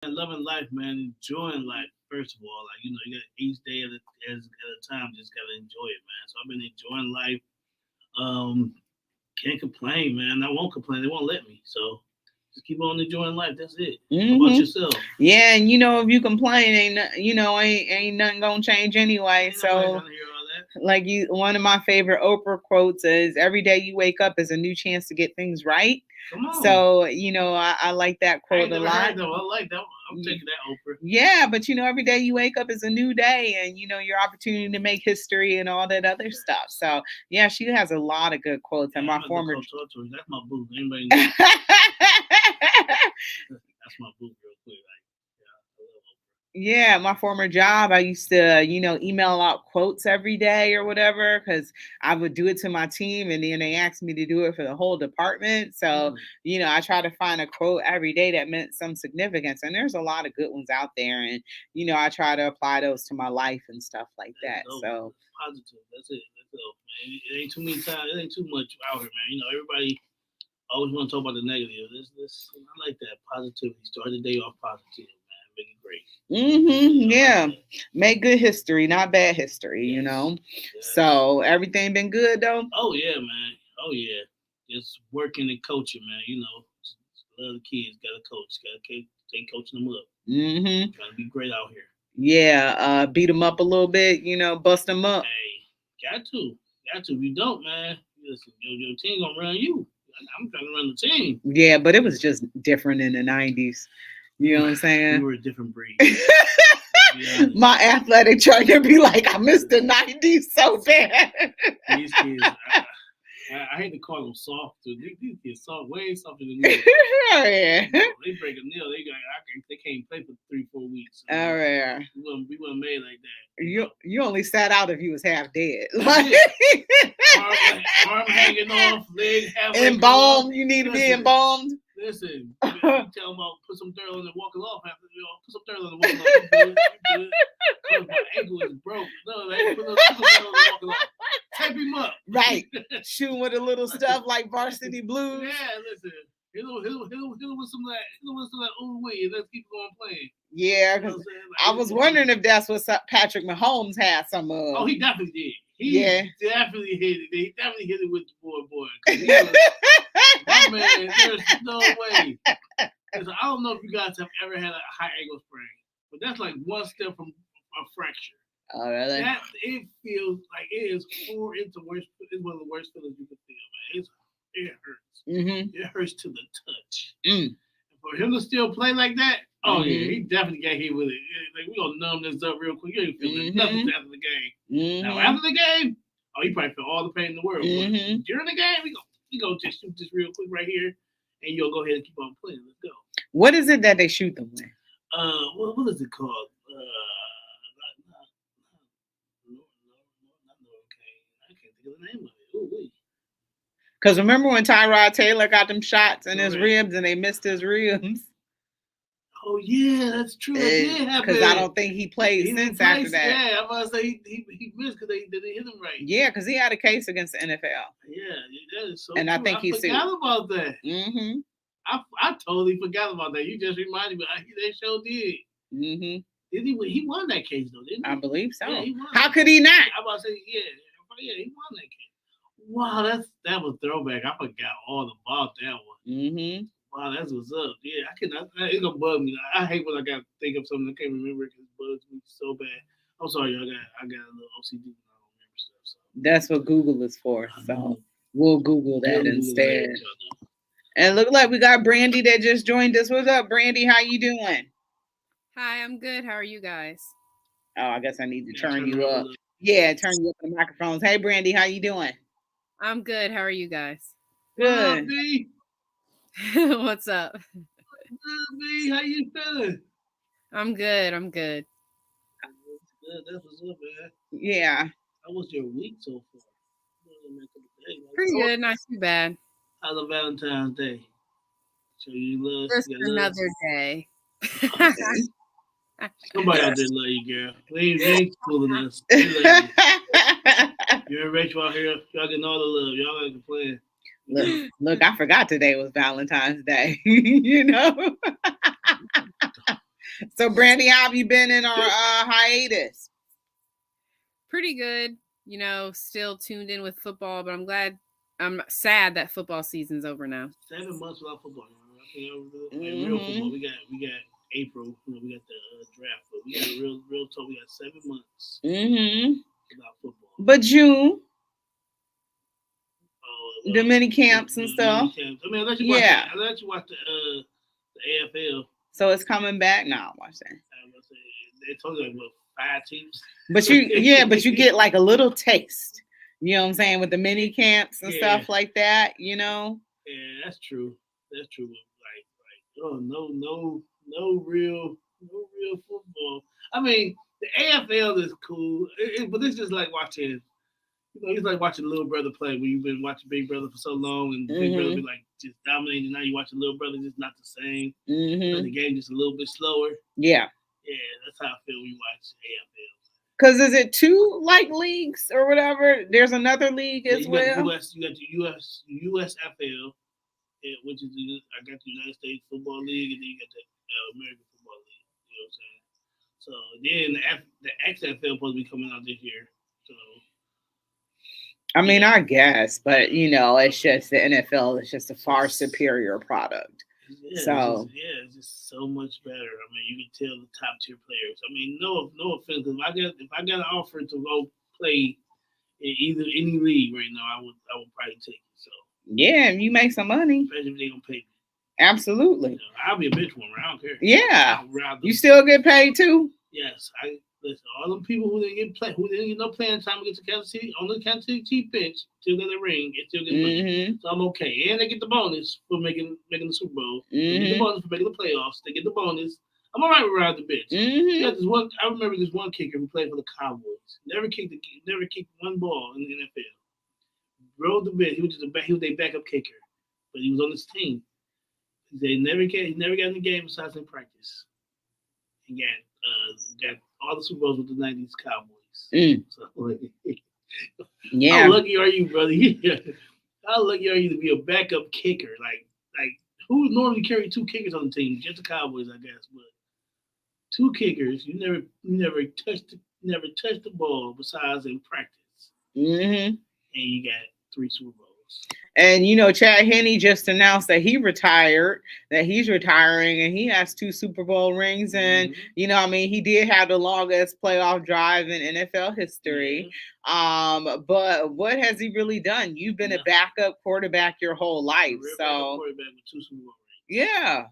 And loving life, man, enjoying life. First of all, like you got each day at a time. Just gotta enjoy it, man. So I've been enjoying life. Um, can't complain, man. I won't complain. They won't let me. So just keep on enjoying life. That's it. How about Hmm. yourself? Yeah, and if you complain, ain't nothing gonna change anyway. Ain't nobody So trying to hear all that. like one of my favorite Oprah quotes is every day you wake up is a new chance to get things right. Come on. So, I like that I quote ain't a never heard lot. that. I like that. I'm taking that, Oprah. Yeah, but every day you wake up is a new day and your opportunity to make history and all that other stuff. So, yeah, she has a lot of good quotes. And Yeah, my I'm gonna go former call Tortoise. That's my boo. Anybody know? That's my boo, real quick. Like, yeah, I love Oprah. Yeah, my former job, I used to, email out quotes every day or whatever because I would do it to my team and then they asked me to do it for the whole department. So, Mm, I try to find a quote every day that meant some significance. And there's a lot of good ones out there. And, I try to apply those to my life and stuff like that's that. dope. So, Positive. That's it. That's dope, man. It ain't too many times. It ain't too much out here, man. Everybody always want to talk about the negative. This. I like that positivity. Start the day off positive, man. Make it great. That's it. I like yeah, that. make good history, not bad history. Yes. Yes. So, everything been good though? Oh yeah, man. Oh yeah. Just working and coaching, man. Just love the kids. Got to coach. Got to take coaching them up. Hmm. Trying to be great out here. Yeah, beat them up a little bit, bust them up. Hey, got to. Got to. If you don't, man, listen, your team gonna run you. I'm trying to run the team. Yeah, but it was just different in the 90s. You know what I'm We saying? were a different breed. To be honest. My athletic trying to be like, I missed the 90s so bad. These kids, I hate to call them soft. These kids soft, way softer than we were. Oh, yeah. They break a nail. They can't play for 3 4 weeks. Oh, yeah. We weren't made like You only sat out if you was half dead. That's Like, it. Arm hanging off, leg halfway cut off. embalmed. You need to be Listen, embalmed. listen. You tell them about put some dirt on and walking off. After put some dirt on and walking off. You good? You good? Cause my ankle is broke. No, they ain't put some dirt on and walking off. Tape him up. Right. Shooting with a little stuff like Varsity Blues. Yeah, listen. Hit him with some of that. Hit him with some of that ooh wee, and let's keep going playing. Yeah, You know what because I'm saying? I Like, was wondering if that's what Patrick Mahomes had some oh, of. he definitely did. He Yeah. definitely hit it. He definitely hit it with the boy. Cause he was, my man, there's no way. Listen, I don't know if you guys have ever had a high ankle sprain, but that's like one step from a fracture. Oh, really? That it feels like it is horrible. It's the worst. It's one of the worst feelings you can feel, man. It hurts. Mm-hmm. It hurts to the touch. Mm. For him to still play like that, oh yeah, Mm-hmm. he definitely got hit with it. Like we gonna numb this up real quick. You ain't feeling Mm-hmm. nothing after the game. Now Mm-hmm. after the game, oh, he probably feel all the pain in the world. But Mm-hmm. during the game, we gonna just shoot this real quick right here, and you'll go ahead and keep on playing. Let's go. What is it that they shoot them with? What is it called? Not Novocaine. I can't think of the name of it. Ooh, wait. Because remember when Tyrod Taylor got them shots in his Correct. ribs and they missed his ribs? Oh yeah, that's true. That did Because I happen. don't think he played He didn't since play. after that. Yeah, I'm about to say he missed because they didn't hit him right. Yeah, because he had a case against the NFL. Yeah, that is so And true. I think I he sued. forgot about that. Mm-hmm. I totally forgot about that. You just reminded me. They sure did. Mm-hmm. Did he? He won that case though, didn't I he? believe so. Yeah, he won. How could he not? I'm about to say yeah, he won that case. Wow, that was throwback. I forgot all about that one. Mm-hmm. Wow, that's what's up. Yeah, I cannot. It's gonna bug me. I hate when I got to think of something I can't remember because it bugs me so bad. I'm sorry, y'all. I got a little OCD when I don't remember stuff. So That's what Google is for. I know. So we'll Google We'll that Google it later. instead. Y'all know. And look like we got Brandy that just joined us. What's up, Brandy? How you doing? Hi, I'm good. How are you guys? Oh, I guess I need to Yeah, turn turn her you up a up. little. Yeah, turn you up on the microphones. Hey, Brandy, how you doing? I'm good. How are you guys? What up, Good. B? What's up? What's up, B? How you feeling? I'm good. I'm good. That's good. That's what's up, man. Yeah. How was your week so far? Pretty good. Not too bad. How's the Valentine's Day? So you love, Just you got love. another day. Okay. Somebody out there love you, girl. They ain't fooling us. They love you. You and Rachel out here, y'all getting all the love. Y'all ain't complaining. Look, I forgot today was Valentine's Day. You know? So, Brandy, how have you been in our hiatus? Pretty good. Still tuned in with football, but I'm sad that football season's over now. 7 months without football. Real football. We got April. We got the draft, but we got real talk. We got 7 months without football. But June. The mini camps and stuff. Camps. I mean, I let you watch the AFL. So it's coming back now. Watch that. They told you like what 5 teams. But you get like a little taste. You know what I'm saying, with the mini camps and stuff like that. Yeah, that's true. That's true. Like no real football. I mean, the AFL is cool, but it's just like watching. It's like watching Little Brother play when you've been watching Big Brother for so long, and Big Brother be like just dominating. And now you watch Little Brother, just not the same. The game just a little bit slower. Yeah, that's how I feel when you watch AFL. Because is it 2 like leagues or whatever? There's another league as well. You got the USFL, which is I got the United States Football League, and then you got the American Football League. You know what I'm saying? So then the XFL supposed to be coming out this year. So. I mean, I guess, but it's just the NFL is just a far superior product. Yeah, it's just so much better. I mean, you can tell the top tier players. I mean, no offense, if I got an offer to go play in any league right now, I would probably take it. So yeah, you make some money, especially if they gonna pay me. Absolutely, I'll be a bench warmer. I don't care. Yeah, you still get paid too. Yes, listen, all them people who didn't get no playing time to get to Kansas City on the Kansas City bench still get a ring and still get money. So I'm okay. And they get the bonus for making the Super Bowl. They get the bonus for making the playoffs. They get the bonus. I'm all right with riding the bench. I remember this one kicker who played for the Cowboys. Never kicked one ball in the NFL. Rode the bench. He was their backup kicker, but he was on this team. He never got in the game besides in practice. He got all the Super Bowls with the '90s Cowboys. So, how lucky are you, brother? How lucky are you to be a backup kicker? Like who would normally carry 2 kickers on the team? Just the Cowboys, I guess. But 2 kickers, you never touched the ball besides in practice. And you got 3 Super Bowls. And Chad Henne just announced that he's retiring, and he has 2 Super Bowl rings. And he did have the longest playoff drive in NFL history. But what has he really done? You've been a backup quarterback your whole life, so quarterback with 2 Super Bowl rings. Yeah,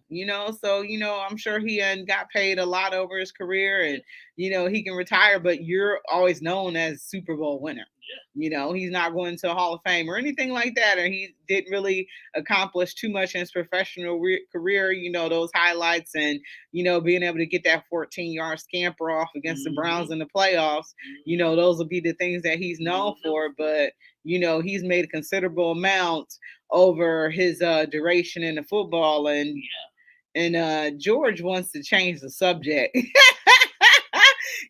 so I'm sure he got paid a lot over his career, and he can retire. But you're always known as Super Bowl winner. He's not going to Hall of Fame or anything like that, or he didn't really accomplish too much in his professional career. Those highlights and being able to get that 14-yard scamper off against the Browns in the playoffs. Those will be the things that he's known for. But he's made a considerable amount over his duration in the football, and George wants to change the subject.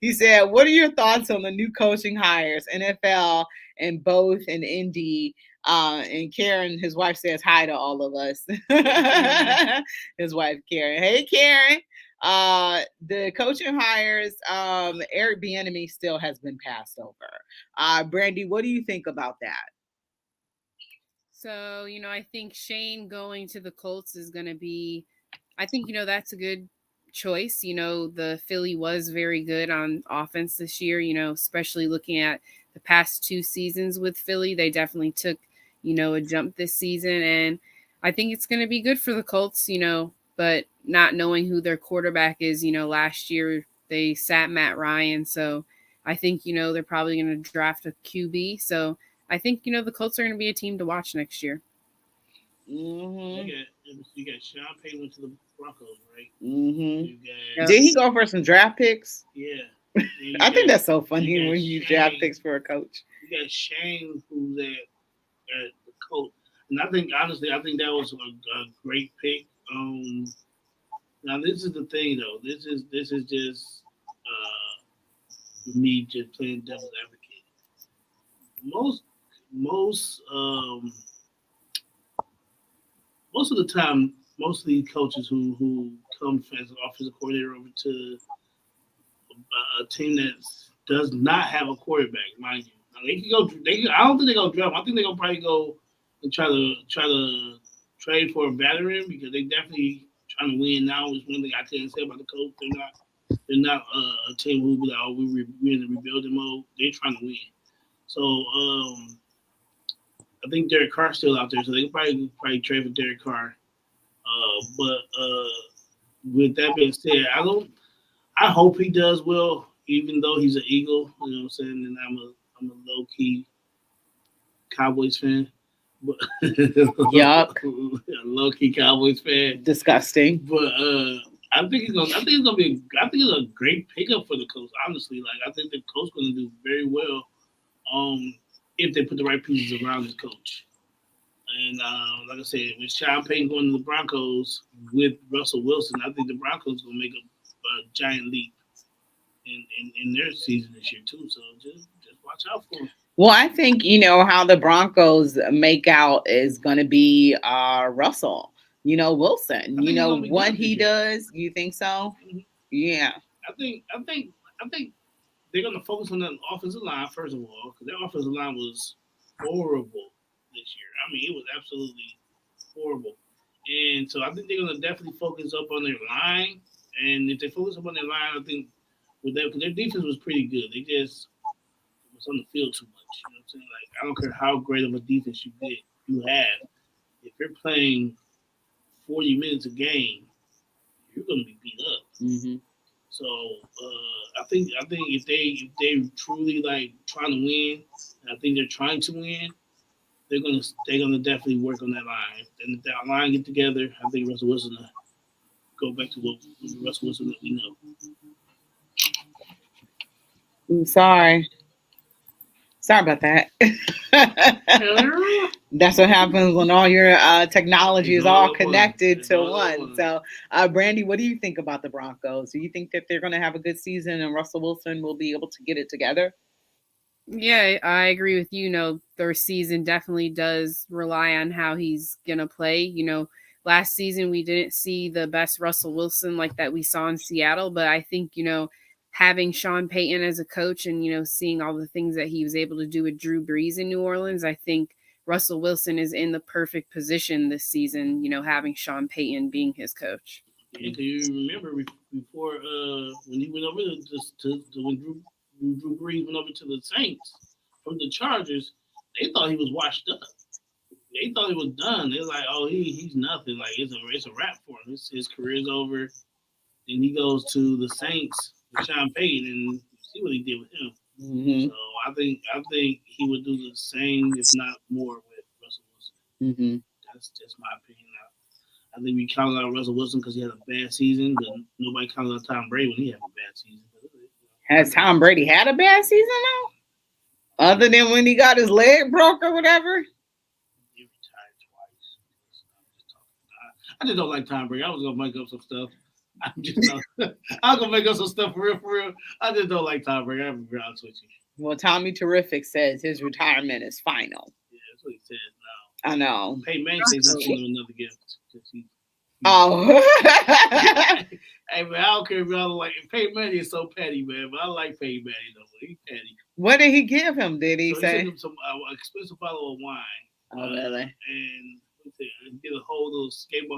He said, "What are your thoughts on the new coaching hires, NFL and both in Indy?" And Karen, his wife, says hi to all of us. His wife, Karen. Hey, Karen. The coaching hires, Eric Bieniemy still has been passed over. Brandy, what do you think about that? So, I think Shane going to the Colts is going to be, I think, that's a good choice. The Philly was very good on offense this year, especially looking at the past 2 seasons with Philly. They definitely took, a jump this season. And I think it's going to be good for the Colts, but not knowing who their quarterback is, last year they sat Matt Ryan. So I think, they're probably going to draft a QB. So I think, the Colts are going to be a team to watch next year. You got Sean Payton went to the Broncos, right? Did he go for some draft picks? Yeah. I think that's so funny when you draft picks for a coach. You got Shane, who's at the coach. And I think that was a great pick. Now this is the thing though. This is just me just playing devil's advocate. Most of the time, mostly coaches who come as an offensive coordinator over to a team that does not have a quarterback, mind you. Now, they can go. I don't think they're gonna draft. I think they're gonna probably go and try to trade for a veteran because they definitely trying to win now. Is one thing I can't say about the coach. They're not a team who be like, oh, we're in the rebuilding mode. They're trying to win. So I think Derek Carr's still out there, so they could probably trade for Derek Carr. But with that being said, I hope he does well, even though he's an Eagle. You know what I'm saying? And I'm a low key Cowboys fan. But Yuck. Low key Cowboys fan. Disgusting. But I think it's a great pickup for the coach. Honestly, like I think the coach going to do very well. If they put the right pieces around his coach. And like I said, with Sean Payton going to the Broncos with Russell Wilson, I think the Broncos going to make a giant leap in their season this year too. So just watch out for them. Well, I think how the Broncos make out is going to be Russell. Wilson. What he does. You think so? Mm-hmm. Yeah. I think they're going to focus on the offensive line first of all because their offensive line was horrible this year. I mean, it was absolutely horrible. And so I think they're going to definitely focus up on their line. And if they focus up on their line, I think with that, because their defense was pretty good. They just was on the field too much. You know what I'm saying? Like, I don't care how great of a defense you have. If you're playing 40 minutes a game, you're going to be beat up. Mm-hmm. So I think if they truly like trying to win, and I think they're trying to win, they're gonna definitely work on that line. And if that line get together, I think Russell Wilson will go back to what Russell Wilson that we know. I'm sorry about that. That's what happens when all your technology is all connected to one. So, Brandy, what do you think about the Broncos? Do you think that they're going to have a good season and Russell Wilson will be able to get it together? Yeah, I agree with you. Their season definitely does rely on how he's going to play. Last season we didn't see the best Russell Wilson like that we saw in Seattle, but I think, having Sean Payton as a coach and, seeing all the things that he was able to do with Drew Brees in New Orleans, I think Russell Wilson is in the perfect position this season, having Sean Payton being his coach. Yeah, do you remember before when he went over when Drew Brees went over to the Saints from the Chargers, they thought he was washed up. They thought he was done. They were like, oh, he's nothing. Like it's a wrap for him. His career's over. Then he goes to the Saints with Sean Payton and see what he did with him. Mm-hmm. So I think he would do the same, if not more, with Russell Wilson. Mm-hmm. That's just my opinion. I think we counted out Russell Wilson because he had a bad season, but nobody counted out Tom Brady when he had a bad season. Has Tom Brady had a bad season now? Other than when he got his leg broke or whatever? He retired twice. I just don't like Tom Brady. I was gonna make up some stuff. I'm gonna make up some stuff for real. I just don't like Tom Brady. I'm gonna be honest with you. Well, Tommy Terrific says his retirement is final. Yeah, that's what he says now. I know. Peyton Manning says he's gonna give another gift. Oh. Hey man, I don't care if y'all like Peyton Manning is so petty, man. But I like Peyton Manning though. He's petty. What did he give him? Did he say? He sent him some expensive bottle of wine. Oh really? And get a whole little red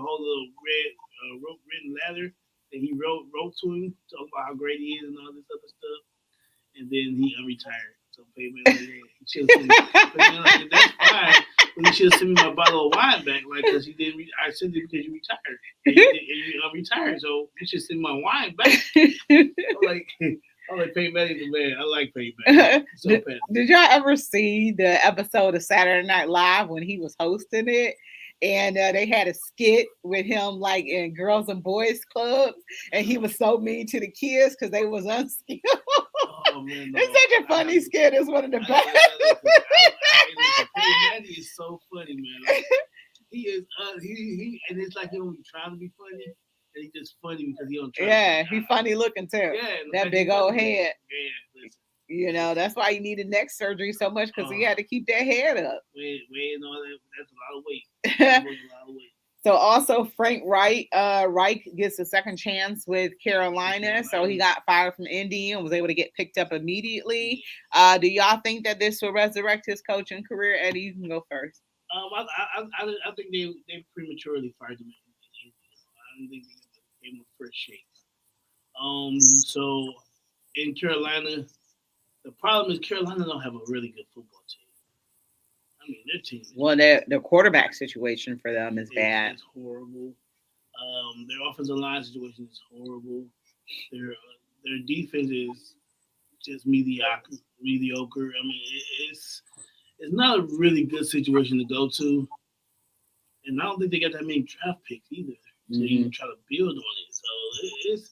written letter that he wrote to him, talking about how great he is and all this other stuff. And then he retired. So Peyton Manning, he should have sent me. Like, that's fine. But he should have sent me my bottle of wine back, like because he didn't. I sent it because you retired. And you retired, so you should send my wine back. I'm like Peyton Manning's the man. I like Peyton Manning. So did y'all ever see the episode of Saturday Night Live when he was hosting it? And they had a skit with him like in Girls and Boys Clubs, and he was so mean to the kids because they was unskilled. Oh, man, no. It's such a funny skit. It's one of the best. Peyton Manning is so funny, man. Like, he is. He and it's like he don't be trying to be funny, and he's just funny because he don't try. Yeah, he's funny looking too. Yeah, that big old head. Yeah, listen. That's why he needed neck surgery so much because he had to keep that head up. Wait, no, that's a lot of weight. That's a lot of weight. So also Frank Reich gets a second chance with Carolina. So he got fired from Indy and was able to get picked up immediately. Do y'all think that this will resurrect his coaching career? Eddie, you can go first. I think they prematurely fired him. I don't think they gave him a fresh shake. So in Carolina, the problem is Carolina don't have a really good football team. I mean, their team. Well, the quarterback situation for them is bad. It's horrible. Their offensive line situation is horrible. Their defense is just mediocre. Mediocre. I mean, it's not a really good situation to go to, and I don't think they got that many draft picks either to even try to build on it. So it's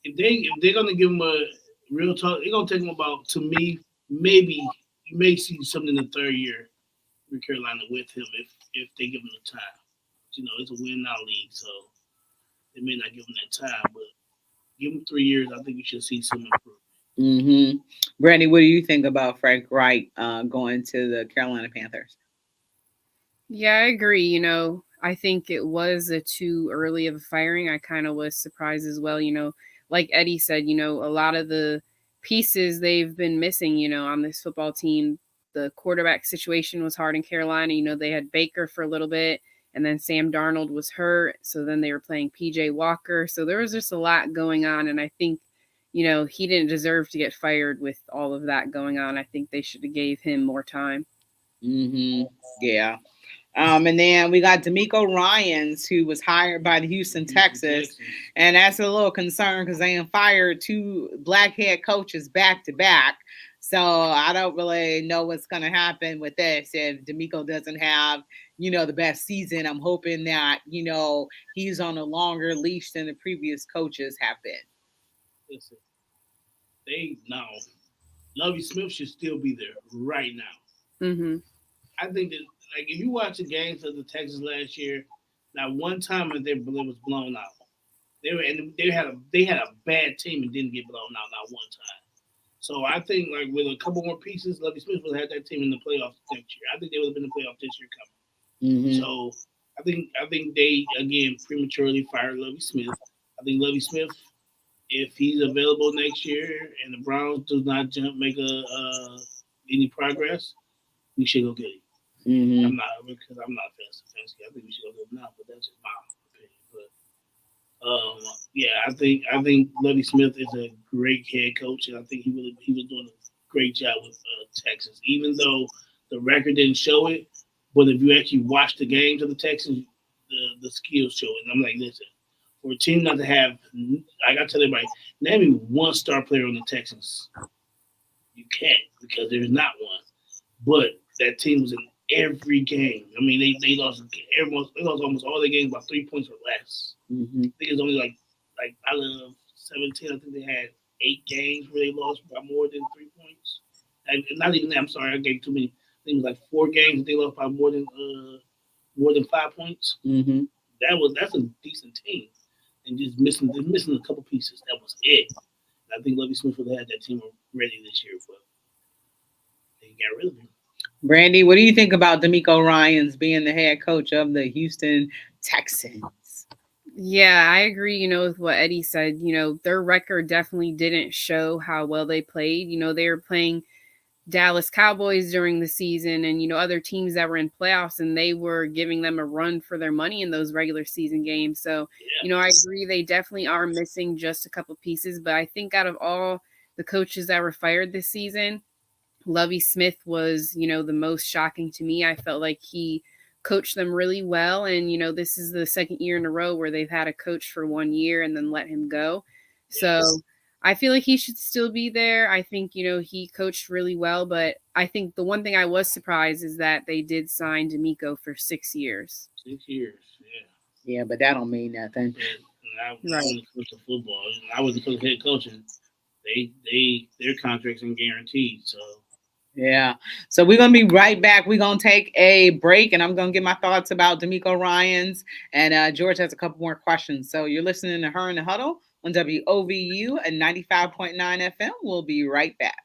if they're gonna give them a real talk, they're gonna take them about, to me, maybe you may see something in the third year with Carolina with him if they give him the time. You know, it's a win now league, so they may not give him that time, but give him 3 years. I think we should see some improvement. Brandy, what do you think about Frank Reich going to the Carolina Panthers? Yeah, I agree. You know, I think it was a too early of a firing. I kind of was surprised as well. You know, like Eddie said, you know, a lot of the pieces they've been missing, you know, on this football team. The quarterback situation was hard in Carolina. You know, they had Baker for a little bit, and then Sam Darnold was hurt. So then they were playing PJ Walker. So there was just a lot going on. And I think, you know, he didn't deserve to get fired with all of that going on. I think they should have gave him more time. Yeah. And then we got D'Amico Ryans, who was hired by the Houston Texans. And that's a little concern because they have fired 2 black head coaches back to back. So I don't really know what's going to happen with this if D'Amico doesn't have, you know, the best season. I'm hoping that, you know, he's on a longer leash than the previous coaches have been. Listen, Lovie Smith should still be there right now. I think that, like, if you watch the games of the Texans last year, not one time that they was blown out. They had a bad team and didn't get blown out not one time. So I think, like, with a couple more pieces, Lovie Smith would have had that team in the playoffs next year. I think they would have been in the playoffs this year coming. So I think they again prematurely fired Lovie Smith. I think Lovie Smith, if he's available next year and the Browns do not make any progress, we should go get him. I'm not a fancy. I think we should go get him now, but that's just my opinion. But yeah, I think Lovie Smith is a great head coach, and I think he was doing a great job with Texas, even though the record didn't show it. But if you actually watch the games of the Texans, the skills show it. And I'm like, listen, for a team not to have, I got to tell everybody, name me one star player on the Texans. You can't, because there's not one. But that team was in every game. I mean, they lost almost all their games by 3 points or less. I think it's only like out of 17, I think they had 8 games where they lost by more than 3 points. And not even that. I'm sorry, I gave too many. I think it was like 4 games that they lost by more than 5 points. That's a decent team, and just missing a couple pieces. That was it. And I think Lovie Smith would have had that team ready this year, but they got rid of him. Brandy, what do you think about D'Amico Ryans being the head coach of the Houston Texans? Yeah, I agree, you know, with what Eddie said. You know, their record definitely didn't show how well they played. You know, they were playing Dallas Cowboys during the season and, you know, other teams that were in playoffs, and they were giving them a run for their money in those regular season games. So, you know, I agree they definitely are missing just a couple pieces. But I think out of all the coaches that were fired this season, Lovie Smith was, you know, the most shocking to me. I felt like he coached them really well. And, you know, this is the second year in a row where they've had a coach for 1 year and then let him go. So I feel like he should still be there. I think, you know, he coached really well. But I think the one thing I was surprised is that they did sign D'Amico for 6 years. 6 years, yeah. Yeah, but that don't mean nothing. I wasn't coach of football. I wasn't coach head coaching. Their contracts are guaranteed, so. Yeah. So we're going to be right back. We're going to take a break, and I'm going to get my thoughts about D'Amico Ryans. And George has a couple more questions. So you're listening to Her in the Huddle on WOVU at 95.9 FM. We'll be right back.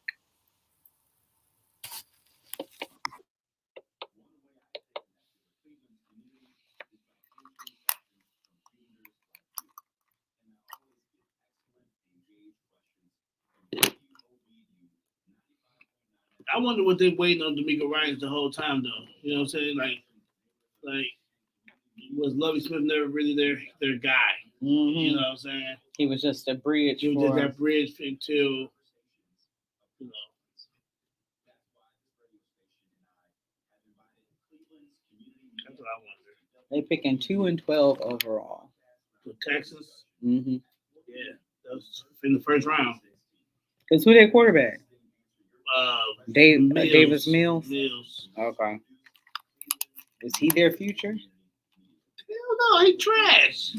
I wonder what they waiting on D'Amico Ryans the whole time though. You know what I'm saying? Like was Lovie Smith never really their guy? Mm-hmm. You know what I'm saying? He was just a bridge. He was just that bridge until you know. That's what I wonder. They picking 2 and 12 overall. For Texas. Mm-hmm. Yeah, that was in the first round. Because who their quarterback? Mills. Davis Mills. Mills. Okay. Is he their future? Hell no, he trash.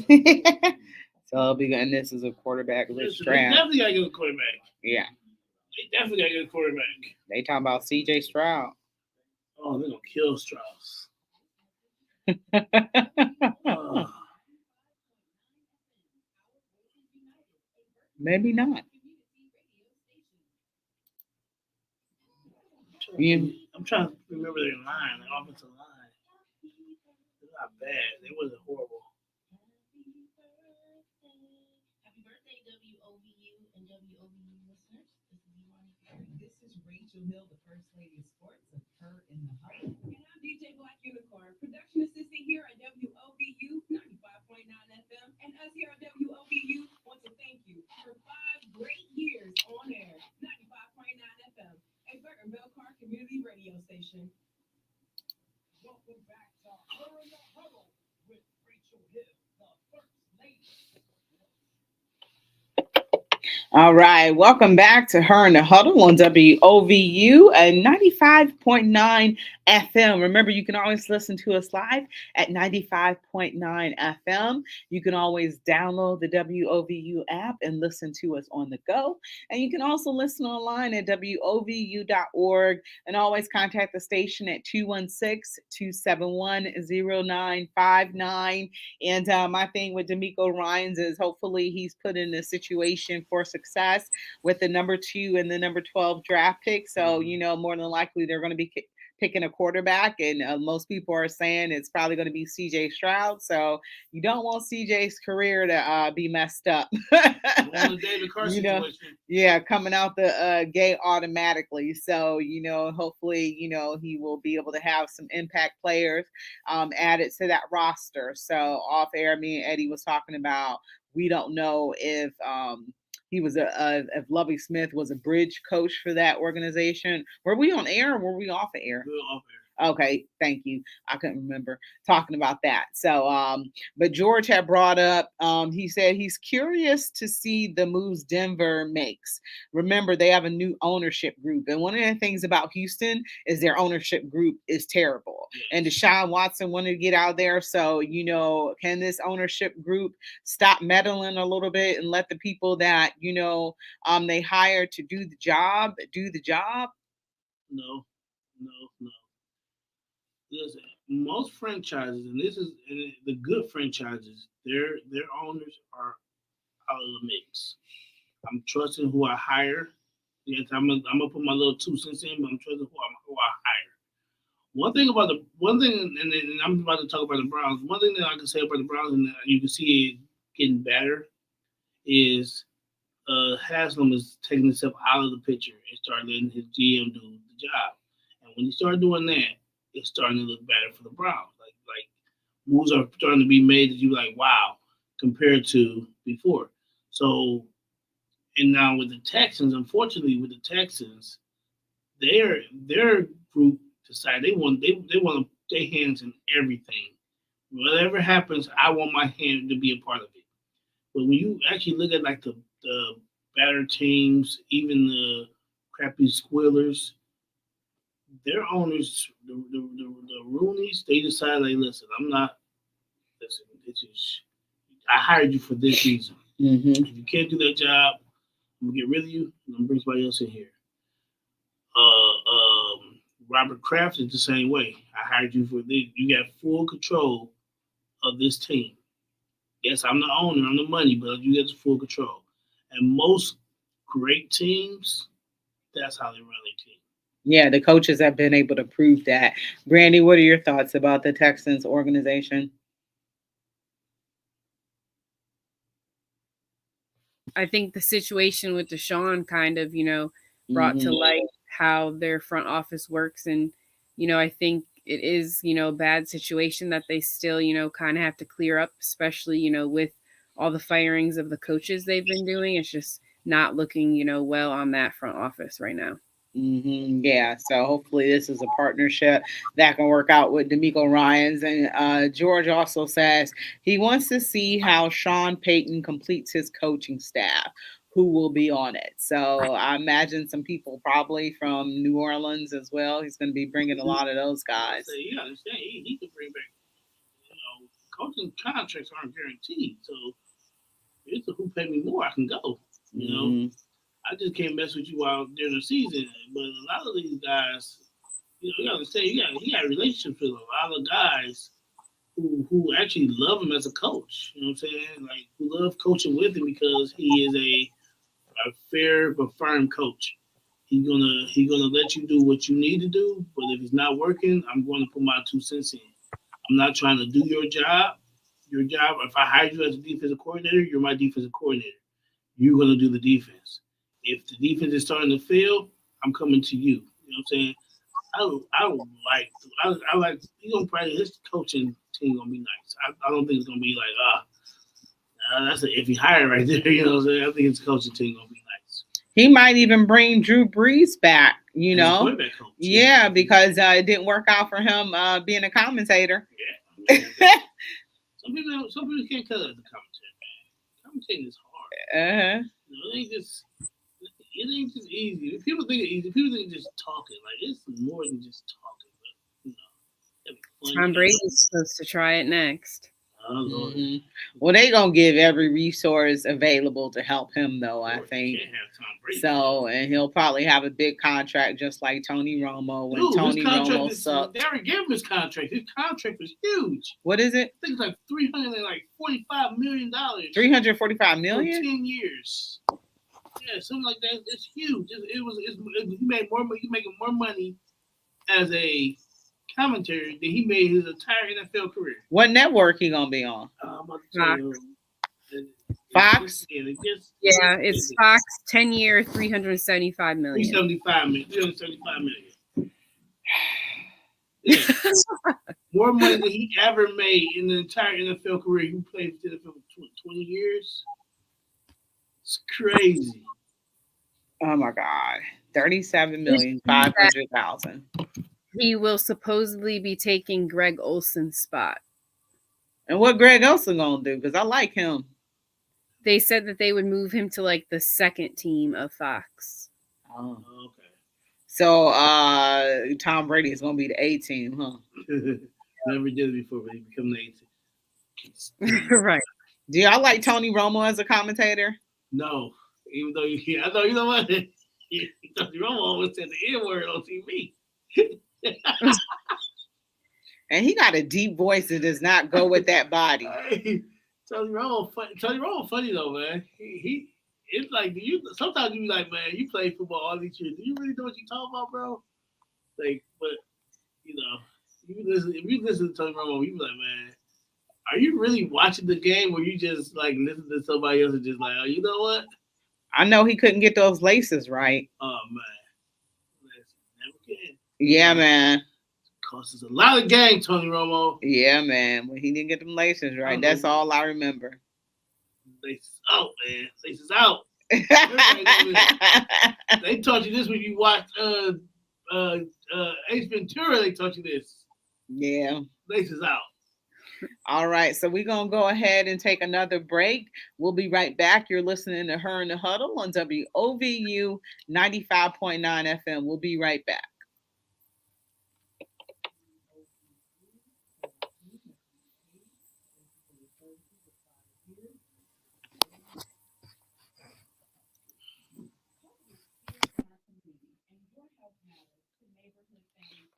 So it'll be, and this is a quarterback rich Listen, they draft. definitely gotta get a quarterback. Yeah. They definitely gotta get a quarterback. They talking about CJ Stroud. Oh, they're gonna kill Strauss. Maybe not. I'm trying to remember their line, the offensive line. They're not bad. They wasn't horrible. Happy birthday, WOVU and WOVU listeners. This is Rachel Hill, the First Lady of Sports of Her in the Huddle. And I'm DJ Black Unicorn, production assistant here at WOVU 95.9 FM. And us here at WOVU want to thank you for 5 great years on air. 95.9 FM, a Burton Belcar community radio station. Welcome back to Her in the Huddle with Rachel Hill, the First Lady. All right, welcome back to Her in the Huddle on WOVU and 95.9 FM. Remember, you can always listen to us live at 95.9 FM. You can always download the WOVU app and listen to us on the go. And you can also listen online at WOVU.org and always contact the station at 216-271-0959. And my thing with D'Amico Ryans is hopefully he's put in a situation for success with the number 2 and the number 12 draft pick. So, more than likely they're going to be picking a quarterback, and most people are saying it's probably going to be CJ Stroud. So you don't want CJ's career to be messed up. David Carson yeah, coming out the gate automatically. So hopefully he will be able to have some impact players added to that roster. So off air, me and Eddie was talking about, we don't know if he was if Lovie Smith was a bridge coach for that organization. Were we on air or were we off air? We were off air. Okay, thank you. I couldn't remember talking about that. So, but George had brought up, he said he's curious to see the moves Denver makes. Remember, they have a new ownership group. And one of the things about Houston is their ownership group is terrible. And Deshaun Watson wanted to get out there. So, can this ownership group stop meddling a little bit and let the people that, they hire to do the job? No. Listen, most franchises, and this is the good franchises, their owners are out of the mix. I'm trusting who I hire. Yes, I'm gonna put my little 2 cents in, but I'm trusting who I hire. One thing, and I'm about to talk about the Browns. One thing that I can say about the Browns, and you can see it getting better, is Haslam is taking himself out of the picture and starting letting his GM do the job. And when he started doing that, it's starting to look better for the Browns. Like moves are starting to be made that you like, wow, compared to before. So, and now with the Texans, unfortunately, with the Texans, their group decided they want their hands in everything. Whatever happens, I want my hand to be a part of it. But when you actually look at like the better teams, even the crappy squealers, their owners, the Rooneys, they decide, like, listen, this is, I hired you for this reason. Mm-hmm. If you can't do that job, I'm gonna get rid of you, and I'm gonna bring somebody else in here. Robert Kraft is the same way. I hired you for this. You got full control of this team. Yes, I'm the owner, I'm the money, but you get the full control. And most great teams, that's how they run their team. Yeah, the coaches have been able to prove that. Brandy, what are your thoughts about the Texans organization? I think the situation with Deshaun kind of, brought to light how their front office works. And, I think it is, a bad situation that they still, kind of have to clear up, especially, with all the firings of the coaches they've been doing. It's just not looking, well on that front office right now. Yeah, so hopefully this is a partnership that can work out with D'Amico Ryans. And George also says he wants to see how Sean Payton completes his coaching staff, who will be on it. So I imagine some people probably from New Orleans as well. He's going to be bringing a lot of those guys. So you understand, he can bring back, coaching contracts aren't guaranteed. So it's a who pay me more, I can go. I just can't mess with you while during the season. But a lot of these guys, you gotta understand, he got relationships with a lot of guys who actually love him as a coach. You know what I'm saying? Like, who love coaching with him because he is a fair but firm coach. He's gonna let you do what you need to do, but if it's not working, I'm going to put my 2 cents in. I'm not trying to do your job. Your job, if I hire you as a defensive coordinator, you're my defensive coordinator. You're gonna do the defense. If the defense is starting to fail, I'm coming to you. You know what I'm saying? I like he's gonna probably his coaching team gonna be nice. I don't think it's gonna be like that's an iffy hire right there. You know what I'm saying? I think his coaching team gonna be nice. He might even bring Drew Brees back. Quarterback coach. Yeah, because it didn't work out for him being a commentator. Yeah. Some people can't cut it as a commentator, man. Commentating is hard. It ain't just easy. People think it's easy. People think it's just talking. Like, it's more than just talking. But Tom Brady's supposed to try it next. Well, they gonna give every resource available to help him, though. I think so, and he'll probably have a big contract, just like Tony Romo. When Tony Romo sucked, they already gave him his contract. His contract was huge. What is it? I think it's like $345 million. $345 million for 10 years. Yeah, something like that. It's huge. He made more money. He's making more money as a commentator than he made his entire NFL career. What network he gonna be on? Fox. Yeah, it's Fox. 10-year, $375 million. $375 million. Yeah. More money than he ever made in the entire NFL career. He played for the NFL for 20 years. It's crazy. Oh my God. 37,500,000. He will supposedly be taking Greg Olson's spot. And what Greg Olson gonna do? Because I like him. They said that they would move him to like the second team of Fox. Oh, okay. So Tom Brady is gonna be the A team, huh? Never did it before, but he become the A team. Right. Do y'all like Tony Romo as a commentator? No. Even though I know, you know what? Tony Romo always said the N-word on TV. And he got a deep voice that does not go with that body. Tony Romo funny though, man. He it's like sometimes you be like, man, you play football all these years. Do you really know what you talking about, bro? Like, but if you listen to Tony Romo, you be like, man, are you really watching the game or you just like listen to somebody else and just like, oh, you know what? I know he couldn't get those laces right. Oh man. Never can. Yeah, man. Costs us a lot of game, Tony Romo. Yeah, man. When he didn't get them laces right, that's all I remember. Laces out, man. Laces out. They taught you this when you watched Ace Ventura. They taught you this. Yeah. Laces out. All right, so we're going to go ahead and take another break. We'll be right back. You're listening to Her in the Huddle on WOVU 95.9 FM. We'll be right back.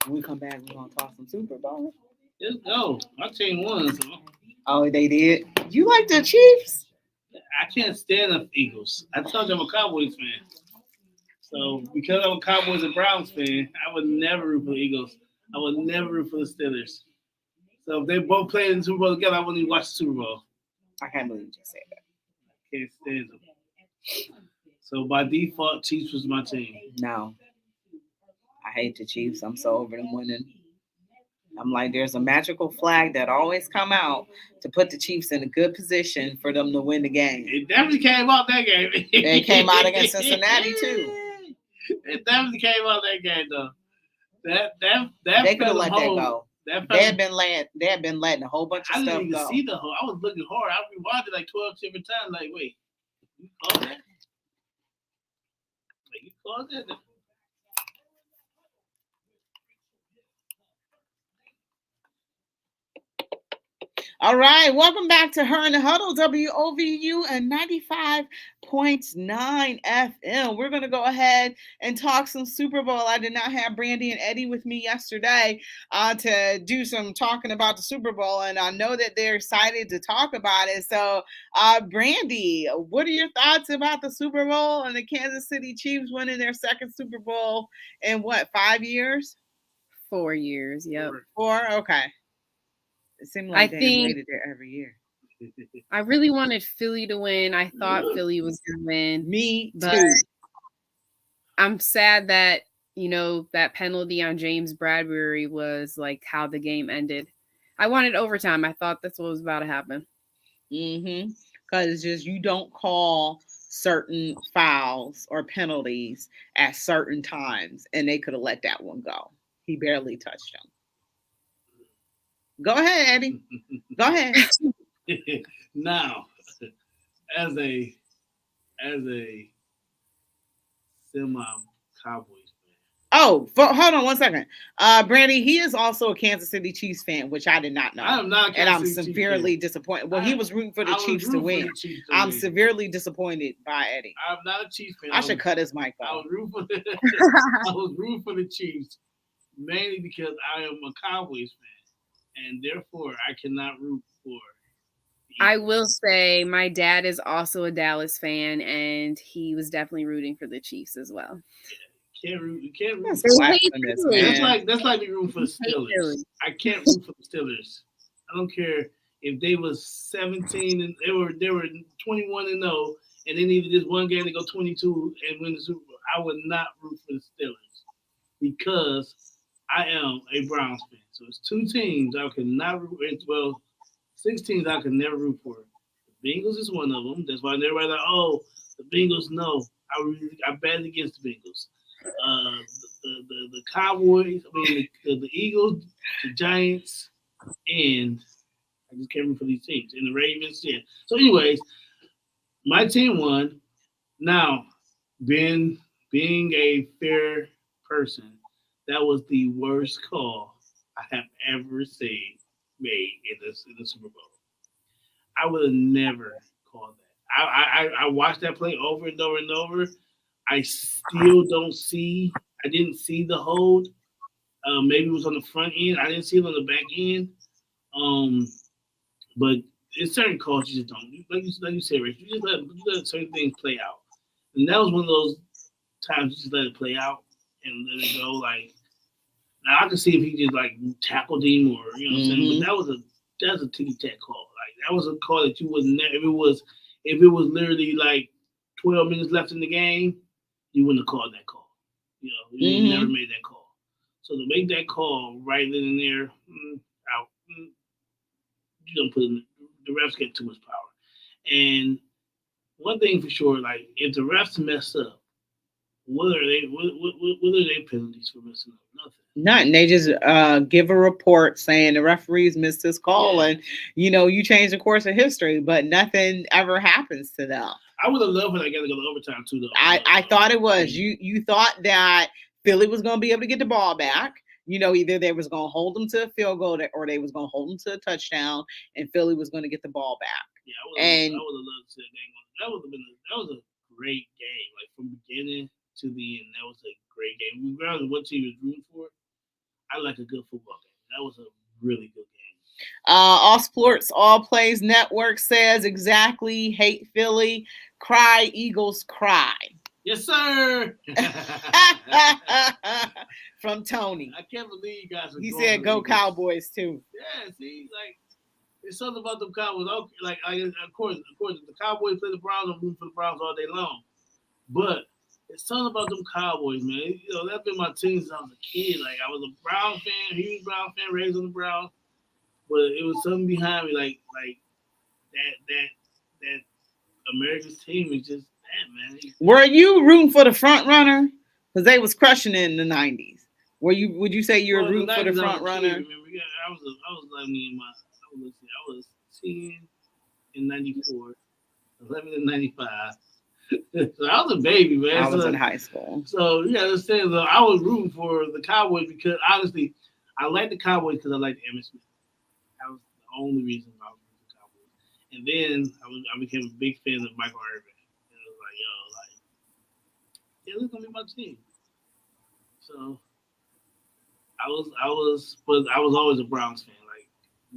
When we come back, we're going to talk some Super Bowl. Let's go. My team won. So. Oh, they did? You like the Chiefs? I can't stand the Eagles. I told you I'm a Cowboys fan. So because I'm a Cowboys and Browns fan, I would never root for the Eagles. I would never root for the Steelers. So if they both played in the Super Bowl together, I wouldn't even watch the Super Bowl. I can't believe you just said that. I can't stand them. So by default, Chiefs was my team. No. hate the Chiefs. I'm so over them winning. I'm like, there's a magical flag that always come out to put the Chiefs in a good position for them to win the game. It definitely came out that game. It came out against Cincinnati too. It definitely came out that game though. That They could have let that go. They had been letting a whole bunch of I stuff didn't even go. see the whole. I was looking hard. I rewatched it like 12 different times. Like, wait, you called that? Like, you called that? All right, welcome back to Her in the Huddle, WOVU and 95.9 FM. We're going to go ahead and talk some Super Bowl. I did not have Brandy and Eddie with me yesterday to do some talking about the Super Bowl, and I know that they're excited to talk about it. So, Brandy, what are your thoughts about the Super Bowl and the Kansas City Chiefs winning their second Super Bowl in what, 5 years? 4 years, yep. 4? Okay. It seemed like they made it there every year. I really wanted Philly to win. I thought Philly was going to win. Me but too. I'm sad that, that penalty on James Bradbury was like how the game ended. I wanted overtime. I thought that's what was about to happen. Because it's just you don't call certain fouls or penalties at certain times, and they could have let that one go. He barely touched him. Go ahead, Eddie. Go ahead. Now, as a semi-Cowboys fan. Oh, hold on one second. Brandy, he is also a Kansas City Chiefs fan, which I did not know. I am not a Kansas City severely disappointed. Well, he was rooting for the Chiefs to win. I'm severely disappointed by Eddie. I'm not a Chiefs fan. I should cut his mic off. I was rooting for the Chiefs mainly because I am a Cowboys fan. And therefore, I cannot root for. I will say my dad is also a Dallas fan, and he was definitely rooting for the Chiefs as well. Yeah, can't root. That's like me rooting for the Steelers. I can't root for the Steelers. I don't care if they was 17 and they were 21 and 0, and they needed this one game to go 22 and win the Super Bowl. I would not root for the Steelers because I am a Browns fan. So it's 2 teams I could not root for. Well, 6 teams I could never root for. The Bengals is one of them. That's why everybody's like, oh, the Bengals, no. I bet against the Bengals. The Cowboys, the Eagles, the Giants, and I just can't root for these teams. And the Ravens, yeah. So anyways, my team won. Now, being a fair person, that was the worst call I have ever seen made in the Super Bowl. I would have never called that. I watched that play over and over and over. I still don't see. I didn't see the hold. Maybe it was on the front end. I didn't see it on the back end. But in certain calls, you just don't. Like you said, Rich, you just let certain things play out. And that was one of those times you just let it play out and let it go. Like, now I can see if he just like tackled him or what I'm saying. But that's a ticky-tack call. Like, that was a call that you would never. If it was literally like 12 minutes left in the game, you wouldn't have called that call. You never made that call. So to make that call right then and there, out, you don't put in, the refs get too much power. And one thing for sure, like if the refs mess up, what are they penalties for messing up? Nothing. They just give a report saying the referees missed this call, and you change the course of history, but nothing ever happens to them. I would have loved for that guy to go to overtime too, though. I thought it was you thought that Philly was going to be able to get the ball back. Either they was going to hold them to a field goal or they was going to hold them to a touchdown, and Philly was going to get the ball back. Yeah, I would have loved to see that game. That was a great game, like from beginning to the end. That was a great game. Regardless of what team was rooting for, I like a good football game. That was a really good game. All Sports, All Plays Network says exactly. Hate Philly. Cry Eagles cry. Yes, sir. From Tony. I can't believe you guys. He said, "Go Cowboys too." Yeah, see, like it's something about them Cowboys. Okay, of course, the Cowboys play the Browns. I'm rooting for the Browns all day long, but It's something about them Cowboys, man. You know, that's been my team since I was a kid. Like I was a Brown fan, huge Brown fan, raised on the Browns. But it was something behind me, like that America's team is just that, man. Were you rooting for the front runner? Because they was crushing it in the 90s. Would you say you were Well, in rooting for the 90s, I was front a kid, runner? remember? Yeah, I was 11 in my, I was 10 in 94, 11 in 95. So I was a baby, man. I was in So, high school. so you understand, though, I was rooting for the Cowboys because honestly, I like the Cowboys because I like Emmitt Smith. That was the only reason why I was rooting for the Cowboys. And then I became a big fan of Michael Irvin. And it was like, yo, like, yeah, this is gonna be my team. So but I was always a Browns fan. Like,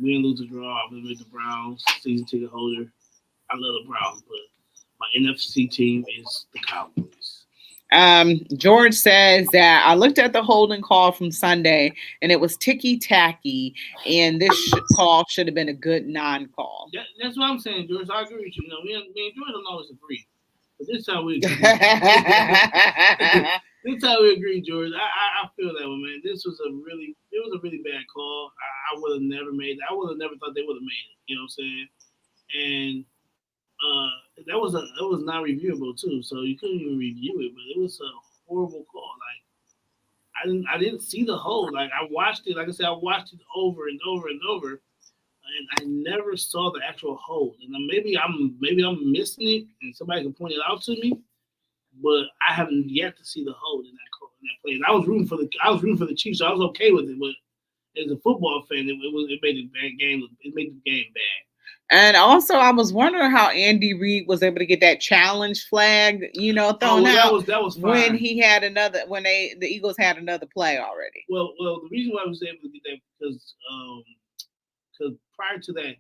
win, lose, or draw, I've been with the Browns, season ticket holder. I love the Browns, but my NFC team is the Cowboys. George says that I looked at the holding call from Sunday and it was ticky tacky, and this call should have been a good non-call. That's what I'm saying, George. I agree with you. You know, me and George don't always agree, but this time we agree. This time we agree, George. I feel that one, man. It was a really bad call. I would have never made that. I would have never thought they would have made it. You know what I'm saying? And that was not reviewable too, so you couldn't even review it. But it was a horrible call. Like I didn't see the hold. Like I watched it. Like I said, I watched it over and over and over, and I never saw the actual hold. And then maybe I'm missing it, and somebody can point it out to me. But I haven't yet to see the hold in that call, in that play. And I was rooting for the Chiefs, so I was okay with it. But as a football fan, it made the bad game. It made the game bad. And also, I was wondering how Andy Reid was able to get that challenge flag, thrown out that was fine. when he had the Eagles had another play already. Well, the reason why I was able to get that because prior to that,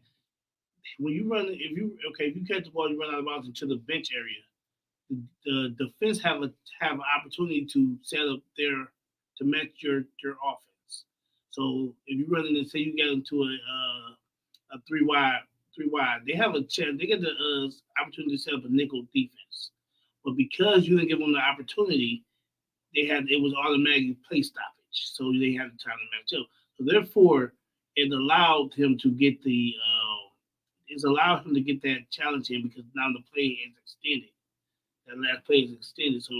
when you run, if you catch the ball, you run out of bounds into the bench area. The defense have an opportunity to set up to match your offense. So if you run in and say you get into a three wide, they have a chance. They get the opportunity to set up a nickel defense, but because you didn't give them the opportunity, it was automatically play stoppage. So they had the time to match up. So therefore, it allowed him to get that challenge in because now the play is extended. That last play is extended, so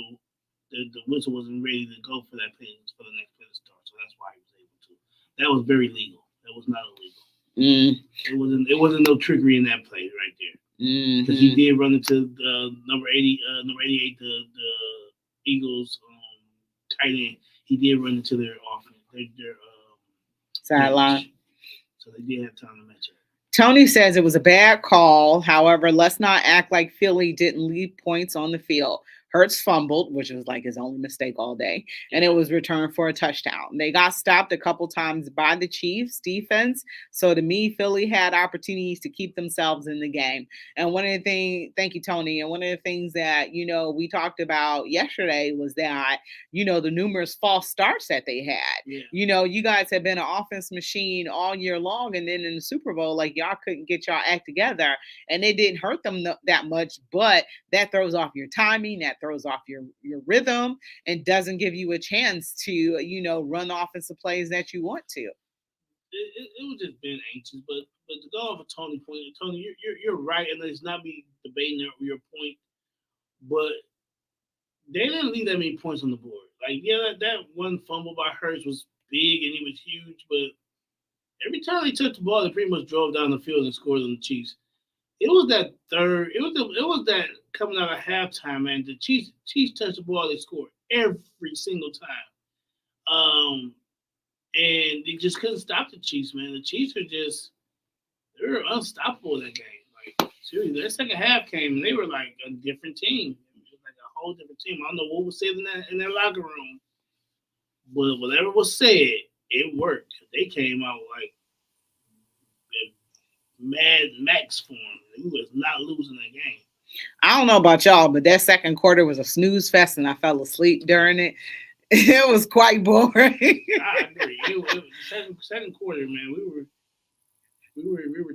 the whistle wasn't ready to go for that play for the next play to start. So that's why he was able to. That was very legal. That was not illegal. It wasn't no trickery in that play right there because he did run into number 88, the Eagles tight end. He did run into their offense, their sideline. So they did have time to match up. Tony says it was a bad call. However, let's not act like Philly didn't leave points on the field. Hurts fumbled, which was like his only mistake all day, and it was returned for a touchdown. They got stopped a couple times by the Chiefs defense. So to me, Philly had opportunities to keep themselves in the game. And one of the things, thank you, Tony. And one of the things that, we talked about yesterday was that, the numerous false starts that they had. Yeah. You guys have been an offense machine all year long. And then in the Super Bowl, like y'all couldn't get y'all act together, and it didn't hurt them that much, but that throws off your timing, that throws off your rhythm, and doesn't give you a chance to, run offensive plays that you want to. It was just being anxious, but to go off of Tony's point, Tony, you're right, and it's not me debating your point, but they didn't leave that many points on the board. Like, yeah, that one fumble by Hurts was big and he was huge, but every time they took the ball, they pretty much drove down the field and scored on the Chiefs. It was that third. It was that coming out of halftime, man. The Chiefs touched the ball, they scored every single time. And they just couldn't stop the Chiefs, man. The Chiefs they were unstoppable that game. Like, seriously, that second half came and they were like a different team. It was like a whole different team. I don't know what was said in that locker room, but whatever was said, it worked. They came out like Mad Max form. He was not losing that game. I don't know about y'all, but that second quarter was a snooze fest, and I fell asleep during it. It was quite boring. I agree. Second quarter, man, we were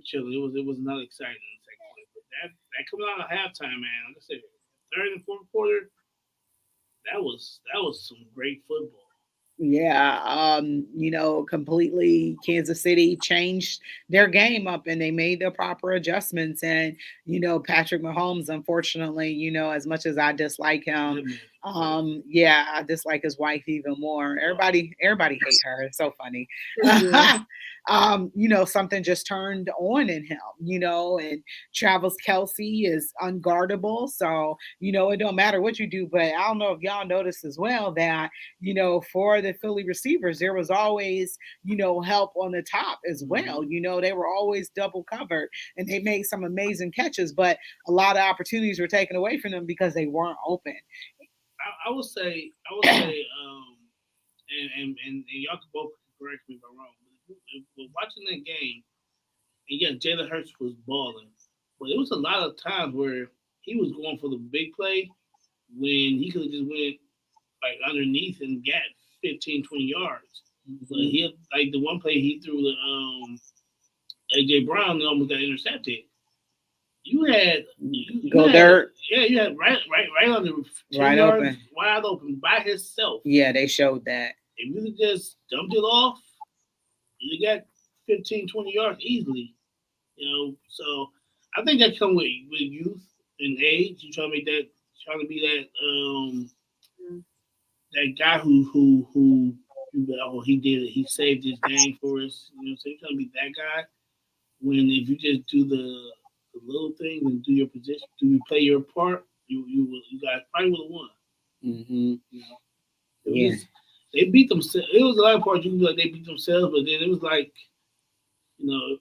chilling. It was not exciting in the second quarter. But that coming out of halftime, man, like I said, third and fourth quarter, That was some great football. Yeah, completely Kansas City changed their game up and they made the proper adjustments. And, Patrick Mahomes, unfortunately, as much as I dislike him, That man. yeah, I dislike his wife even more. Everybody hate her. It's so funny. Mhm. Something just turned on in him, and Travis Kelsey is unguardable. So, it don't matter what you do, but I don't know if y'all noticed as well that for the Philly receivers, there was always, help on the top as well. They were always double covered and they made some amazing catches, but a lot of opportunities were taken away from them because they weren't open. I would say, and y'all can both correct me if I'm wrong. But watching that game, and yeah, Jalen Hurts was balling, but it was a lot of times where he was going for the big play when he could have just went like underneath and got 15, 20 yards. But Mhm. he like the one play he threw the AJ Brown that almost got intercepted. You had you Go had dirt yeah you had right on the 10 right yards open. wide open by himself. Yeah, they showed that. If you just dumped it off, you got 15, 20 yards easily. So I think that come with youth and age. You trying to be that guy who he did it. He saved this game for us. So you're trying to be that guy. When if you just do the little things and do your position, do you play your part, you guys probably would have won. Hmm. You know, it was Yeah. just they beat themselves. It was a lot of parts you could be like they beat themselves, but then it was like the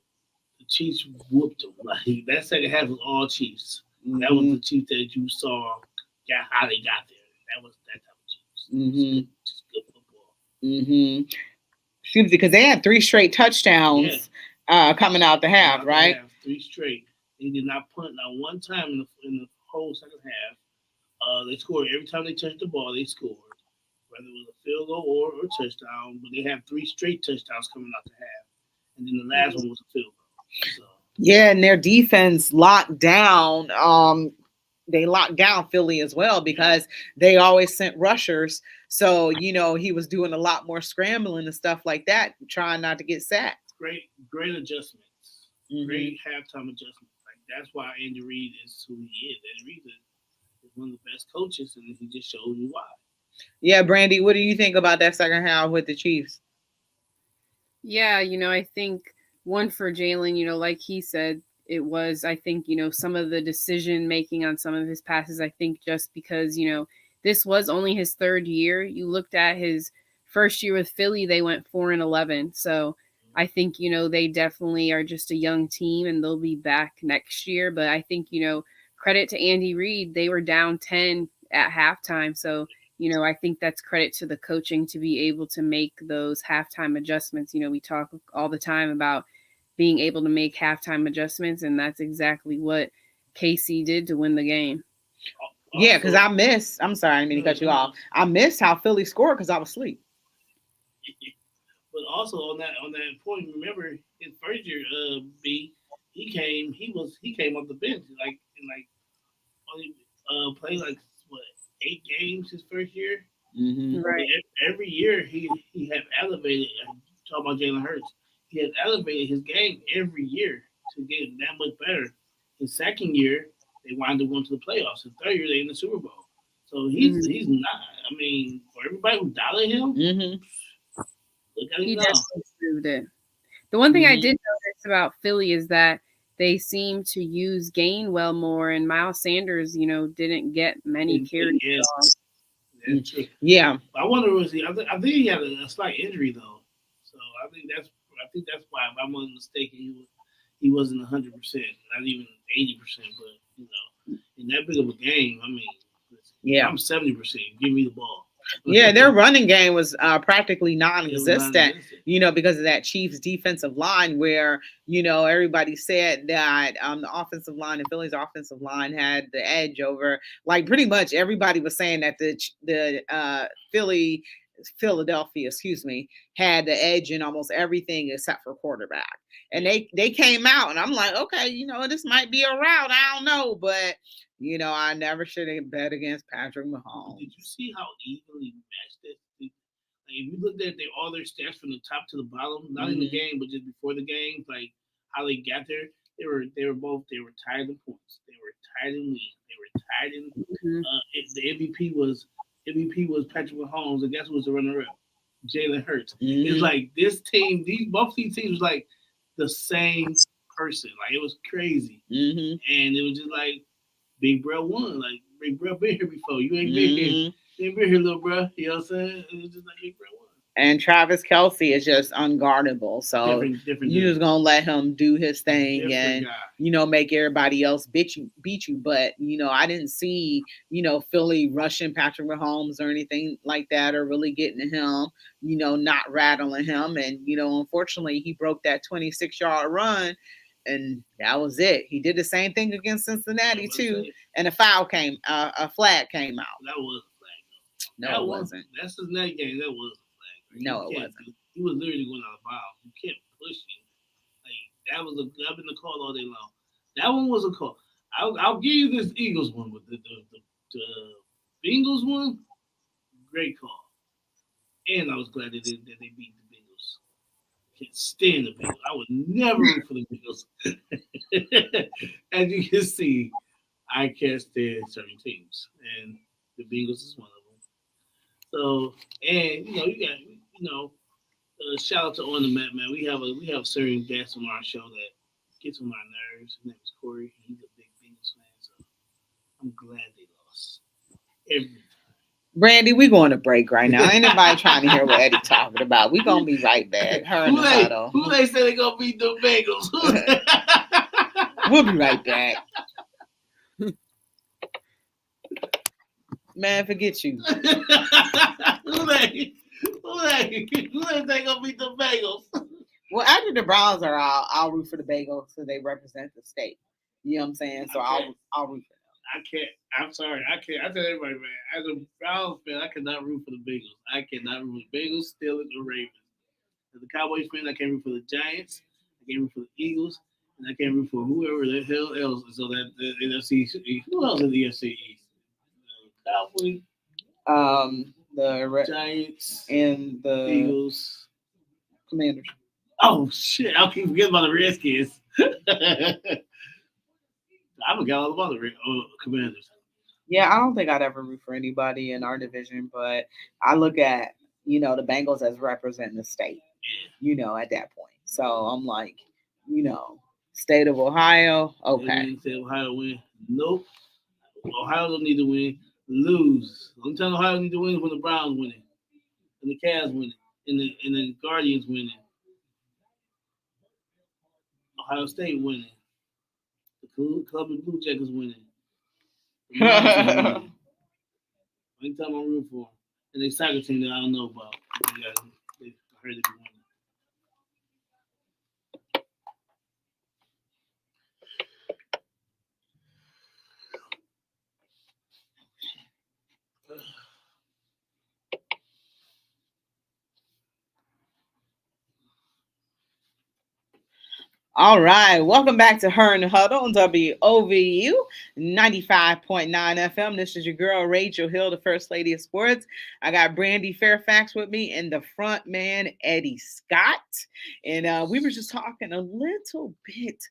Chiefs whooped them. Like that second half was all Chiefs. That was Hmm. the Chiefs that you saw got how they got there. That was that type of Chiefs. Hmm. Just good football. Hmm. Excuse me, because they had three straight Yeah, touchdowns coming out the coming half, out the right? half, three straight. They did not punt not one time in the whole second half. They scored every time they touched the ball. They scored, whether it was a field goal or a touchdown. But they have three straight touchdowns coming out the half, and then the last one was a field goal. So Yeah, and their defense locked down. They locked down Philly as well yeah, because they always sent rushers. So he was doing a lot more scrambling and stuff like that, trying not to get sacked. great adjustments, Hmm. great halftime adjustments. Like that's why Andy Reid is who he is. Andy Reid is one of the best coaches, and he just showed you why. Yeah, Brandy, what do you think about that second half with the Chiefs? Yeah, I think one for Jalen, like he said, it was, I think, some of the decision making on some of his passes. I think just because, this was only his third year. You looked at his first year with Philly, they went 4-11. So I think, they definitely are just a young team and they'll be back next year. But I think, credit to Andy Reid, they were down 10 at halftime. So I think that's credit to the coaching to be able to make those halftime adjustments. We talk all the time about being able to make halftime adjustments, and that's exactly what KC did to win the game. Yeah, because Also, I missed. I'm sorry, I didn't mean to cut you off. I missed how Philly scored because I was asleep. but also on that point, remember his first year, B, he came off the bench like only played like what 8 games his first year. Hmm. But Right. every year he had elevated. Talking about Jalen Hurts, he had elevated his game every year to get that much better. His second year, they wound up going to the playoffs. His third year, they in the Super Bowl. So Mhm. he's not. I mean, for everybody who doubted him, Hmm. look at him He now. definitely proved it. The one thing I Hmm. did notice about Philly is that they seem to use Gainwell more, and Miles Sanders, didn't get many carries Yeah, at all. that's true. Yeah. I wonder was he? I think he had a slight injury though. So I think that's why if I'm not mistaken, he wasn't 100%, not even 80%. But in that big of a game, I mean, if Yeah. I'm 70%, give me the ball. Yeah, their running game was practically It was non-existent, non-existent. because of that Chiefs defensive line, where everybody said that the offensive line and Philly's offensive line had the edge over. Like pretty much everybody was saying that the Philadelphia, excuse me, had the edge in almost everything except for quarterback. And they came out, and I'm like, okay, this might be a route. I don't know, but I never should have bet against Patrick Did Mahomes. you see how evenly matched that? Like, if you looked at all their stats from the top to the bottom, not in the Mhm. game, but just before the game, like how they got there, they were tied in points, they were tied in wins, they were tied in. Mhm. The MVP was Patrick Mahomes, and guess who was the runner up? Jalen Hurts. It's Mhm. like this team, both these teams was like the same person. Like it was crazy, Mhm. and it was just like Big Bro won. Like Big Bro been here before. You ain't been here. Mhm. You ain't been here, little bro. You know what I'm saying? It was just like Big Bro won. And Travis Kelsey is just unguardable. So Different you dude. just gonna let him do his thing Different and guy. make everybody else beat you. But I didn't see Philly rushing Patrick Mahomes or anything like that, or really getting to him. Not rattling him. And unfortunately, he broke that 26-yard run. And that was it. He did the same thing against Cincinnati too, and a flag came out. That was a flag. No, it wasn't. That's his next game. That was a flag. No, it wasn't. He was literally going out of bounds. You can't push him. Like that been the call all day long. That one was a call. I'll give you this Eagles one, but the Bengals one, great call. And I was glad that they beat the Bengals. Can't stand the Bengals. I would never root for the Bengals. As you can see, I can't stand certain teams, and the Bengals is one of them. So, and you got shout out to On the Mat, man. We have certain guests on our show that gets on my nerves. His name is Corey. He's a big Bengals fan, so I'm glad they lost every Brandy, we going to break right now. Ain't nobody trying to hear what Eddie talking about. We gonna be right back. Her in the huddle. Who they say they gonna beat the Bengals? We'll be right back. Man, forget you. Who they think gonna beat the Bengals? Well, after the Browns are out, I'll root for the Bagels because they represent the state. You know what I'm saying? So I'll root for them. I can't. I'm sorry. I can't. I tell everybody, man. As a Browns fan, I cannot root for the Bengals. I cannot root for the Bengals, Steelers, or Ravens. As a Cowboys fan, I can't root for the Giants. I can't root for the Eagles, and I can't root for whoever the hell else. So that the NFC. Who else in the NFC East? Cowboys, The Giants, and the Eagles, Commanders. Oh shit! I'll keep forgetting about the Redskins. I forgot all about the Commanders. Yeah, I don't think I'd ever root for anybody in our division, but I look at the Bengals as representing the state. Yeah. At that point, so I'm like, state of Ohio, okay. Say Ohio win? Nope. Ohio don't need to win. Lose. The only time Ohio need to win is when the Browns winning, and the Cavs winning, and the Guardians winning. Ohio State winning. The Columbus Blue Jackets winning. The Monsters winning. Only time I'm rooting for them. And they soccer team that I don't know about. I heard they be winning. All right, welcome back to Her in the Huddle on WOVU 95.9 FM. This is your girl Rachel Hill, the First Lady of Sports. I got Brandy Fairfax with me and the front man Eddie Scott, and we were just talking a little bit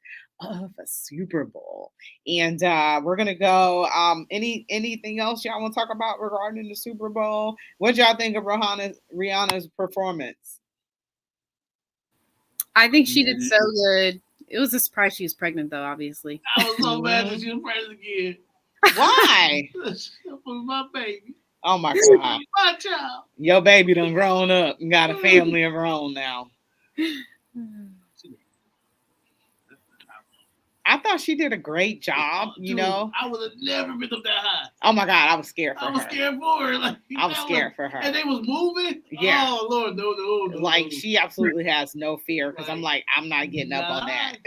of a Super Bowl, and we're gonna go. Anything else y'all want to talk about regarding the Super Bowl? What y'all think of Rihanna's performance? I think she did so good. It was a surprise she was pregnant, though, obviously. I was so mad that she was pregnant again. Why? For my baby. Oh, my God. My child. Your baby done grown up and got a family of her own now. I thought she did a great job, Dude, I would have never been up that high. Oh my God, I was scared for her. I was scared for her. Like, I was scared for her. And they was moving? Yeah. Oh, Lord, no. Like, she absolutely has no fear because I'm like, I'm not getting up on that.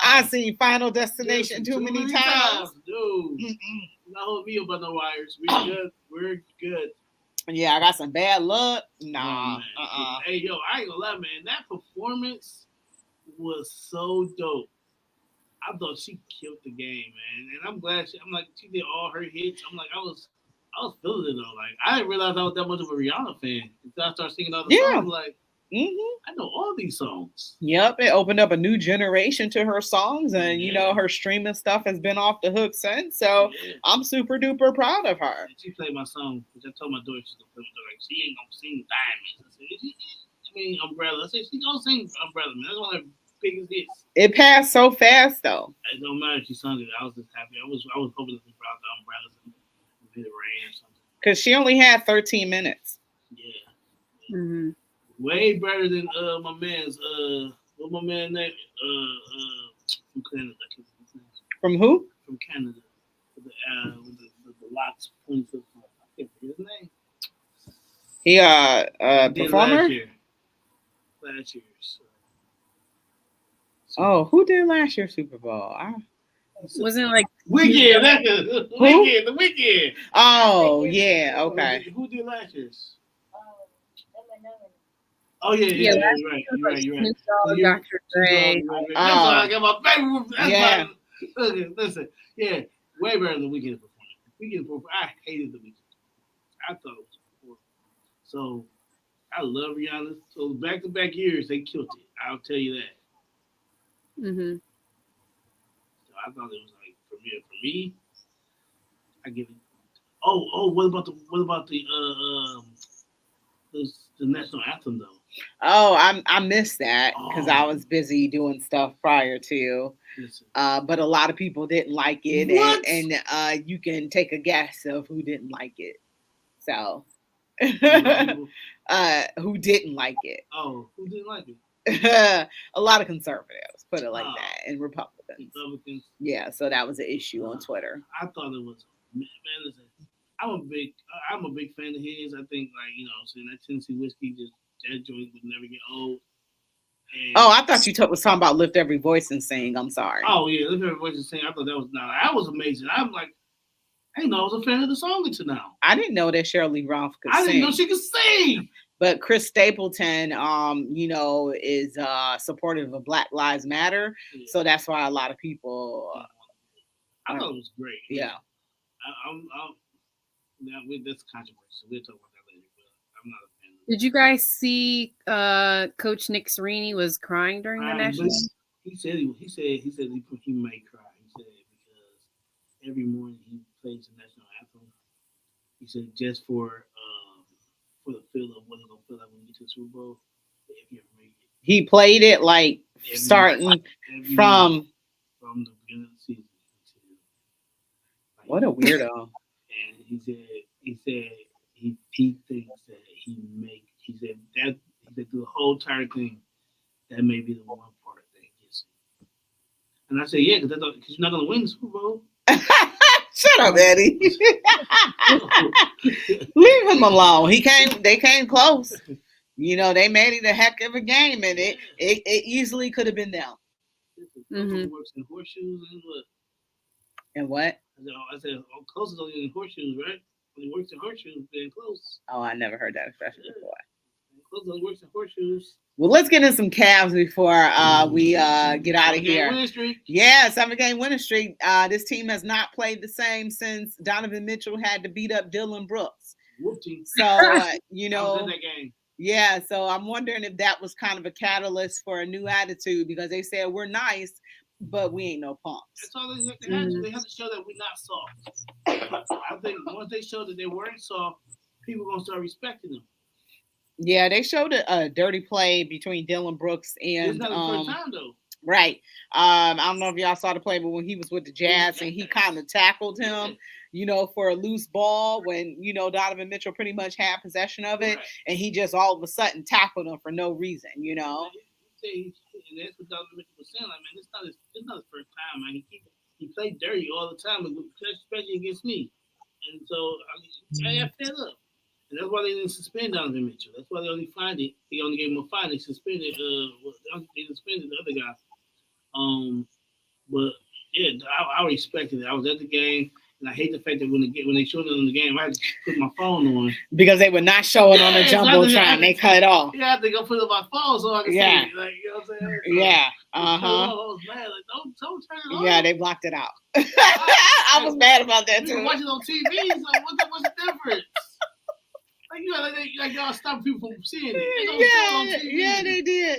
I I've seen Final Destination too many times. Dude, not hold me up on the wires. We're good. Yeah, I got some bad luck. Nah. Hey, yo, I ain't gonna lie, man. That performance was so dope. I thought she killed the game, man, and I'm glad. I'm like, she did all her hits. I'm like, I was feeling it though. Like, I didn't realize I was that much of a Rihanna fan until I started singing all the songs. Like, I know all these songs. Yep, it opened up a new generation to her songs, and you know her streaming stuff has been off the hook since. So I'm super duper proud of her. And she played my song, which I told my daughter she's gonna play my daughter. Like, she ain't gonna sing Diamonds. I mean Umbrella. I said she gonna sing Umbrella, man. That's one of her biggest hits. It passed so fast though. It don't matter if she sung it. I was just happy. I was hoping to be proud of the Umbrellas and Bit of Rain or something. Because she only had 13 minutes. Yeah. Mm-hmm. Way better than my man's what my man name from Canada. From who? From Canada. With the locks points up. I can't forget his name. He performer? Last year's. Oh, who did last year's Super Bowl? Wasn't it like Weekend? The Weekend. Oh yeah, okay. Who did last year's? Oh yeah, you're right. Snoop Dogg, Dr. Dre. That's why I got my favorite. Yeah. Listen, yeah, way better than Weekend performance. I hated the Weekend. I thought it was horrible. So I love Rihanna. So back-to-back years, they killed it. I'll tell you that. Mm-hmm. So I thought it was like for me, I give it. Oh, what about the national anthem though? Oh, I missed that because I was busy doing stuff prior to. But a lot of people didn't like it, and you can take a guess of who didn't like it. So, who didn't like it? Oh, who didn't like it? A lot of conservatives, put it like that, and Republicans. Yeah, so that was an issue on Twitter. I thought it was, man. Listen, I'm a big fan of his. I think, like, you know, saying that Tennessee whiskey, that joint would never get old. And I thought you was talking about Lift Every Voice and Sing. I'm sorry. Oh yeah, Lift Every Voice and Sing. I thought that was amazing. I'm like, I didn't know I was a fan of the song until now. I didn't know that Shirley Ralph could sing. I didn't know she could sing. But Chris Stapleton, you know, is supportive of Black Lives Matter. Yeah. So that's why a lot of people. I thought it was great. Yeah. That's controversial. We'll talk about that later. But I'm not a fan. Did you guys see Coach Nick Sirianni was crying during the national game? He said he might cry. He said because every morning he plays the national anthem. He said just for the feel of what it's gonna feel like when you get to the Super Bowl. If you ever make it. He played it like starting from the beginning of the season. What a weirdo. And he said he thinks that he said through the whole entire thing, that may be the one part that gets him. And I said, yeah, because you're not gonna win the Super Bowl. Shut up, Eddie. Leave him alone. They came close. You know, they made it a heck of a game, and it easily could have been them. Mm-hmm. Works in horseshoes and what? And what? I said, close is only in horseshoes, right? When he works in horseshoes, then close. Oh, I never heard that expression before. Close only works in horseshoes. Well, let's get in some Cavs before we get out of here. Yeah, 7-game winning streak. This team has not played the same since Donovan Mitchell had to beat up Dylan Brooks. So, you know, that game. Yeah, so I'm wondering if that was kind of a catalyst for a new attitude because they said we're nice, but we ain't no punks. That's all they have to do. They have to show that we're not soft. I think once they show that they weren't soft, people are going to start respecting them. Yeah, they showed a dirty play between Dylan Brooks and it's not the first time though. Right. I don't know if y'all saw the play, but when he was with the Jazz and he kind of tackled him, you know, for a loose ball when, you know, Donovan Mitchell pretty much had possession of it, and he just all of a sudden tackled him for no reason, you know. And that's what Donovan Mitchell was saying. Like, man, it's not his first time, man. He played dirty all the time, especially against me. And so I got fed up. And that's why they didn't suspend Donovan Mitchell. That's why they only fined it. They only gave him a fine. They suspended they suspended the other guy. But yeah, I respected it. I was at the game, and I hate the fact that when they showed it on the game, I had to put my phone on because they would not show it on the jumbotron. They cut it off. Yeah, I had to go put it on my phone so I could see it. Like, you know what I'm saying? So, yeah. Uh-huh. I was mad. Like, don't turn it on. Yeah, they blocked it out. I was mad about that You too. can watch it on TV. So what's the difference? Like y'all stop people from seeing it. They don't show it on TV. Yeah,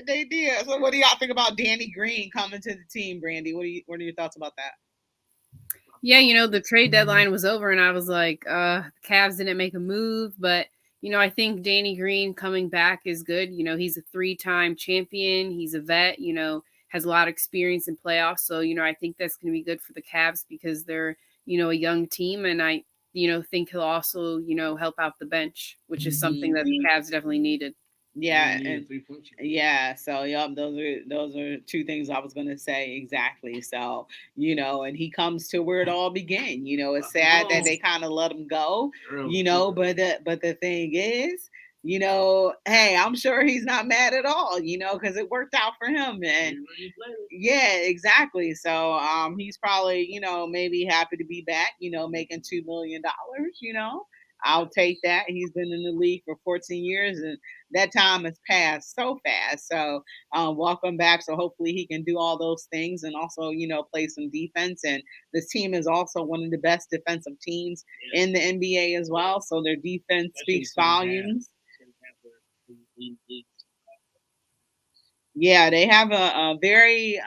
they did. So what do y'all think about Danny Green coming to the team, Brandy? What are your thoughts about that? Yeah, the trade deadline was over and I was like, the Cavs didn't make a move, but I think Danny Green coming back is good. He's a 3-time champion. He's a vet, has a lot of experience in playoffs. So, I think that's going to be good for the Cavs because they're, a young team. And I, think he'll also, help out the bench, which is something that the Cavs definitely needed. Yeah, and yeah, so those are two things I was gonna say exactly. So, and he comes to where it all began. It's sad that they kind of let him go, but the thing is, hey, I'm sure he's not mad at all, because it worked out for him. And yeah, exactly. So he's probably, maybe happy to be back, making $2 million, I'll take that. He's been in the league for 14 years and that time has passed so fast. So welcome back. So hopefully he can do all those things and also, play some defense. And this team is also one of the best defensive teams in the NBA as well. So their defense speaks volumes. Yeah, they have they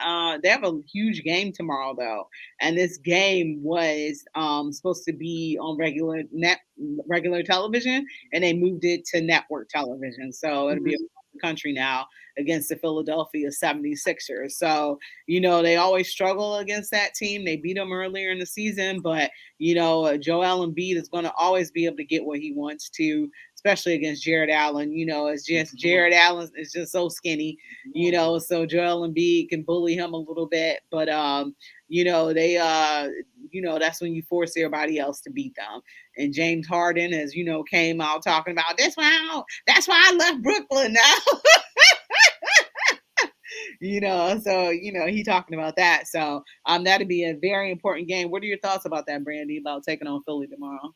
have a huge game tomorrow though, and this game was supposed to be on regular television, and they moved it to network television. So it'll be across the country now against the Philadelphia 76ers. So they always struggle against that team. They beat them earlier in the season, but Joel Embiid is going to always be able to get what he wants to, especially against Jared Allen. It's just Jared Allen is just so skinny, so Joel Embiid can bully him a little bit, but they that's when you force everybody else to beat them. And James Harden, as came out talking about that's why I left Brooklyn now. So he talking about that. So that'd be a very important game. What are your thoughts about that, Brandy, about taking on Philly tomorrow?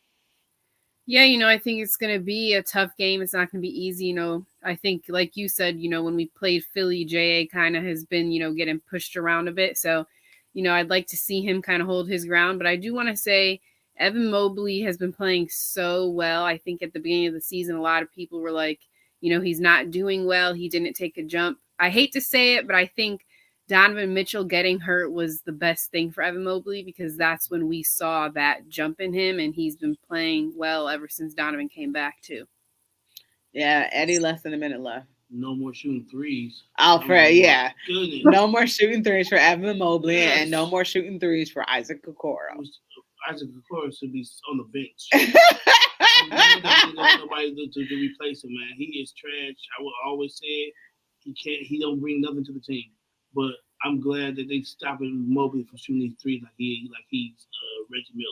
Yeah, I think it's going to be a tough game. It's not going to be easy. I think, like you said, when we played Philly, J.A. kind of has been, getting pushed around a bit. So, I'd like to see him kind of hold his ground. But I do want to say Evan Mobley has been playing so well. I think at the beginning of the season, a lot of people were like, he's not doing well. He didn't take a jump. I hate to say it, but I think Donovan Mitchell getting hurt was the best thing for Evan Mobley because that's when we saw that jump in him, and he's been playing well ever since Donovan came back too. Yeah, Eddie, less than a minute left. No more shooting threes. Alfred, yeah. Goodness. No more shooting threes for Evan Mobley, and no more shooting threes for Isaac Okoro. Isaac Okoro should be on the bench. Nobody to replace him, man. He is trash. I will always say it. He don't bring nothing to the team. But I'm glad that they stopping Mobley from shooting these threes like he's Reggie Miller.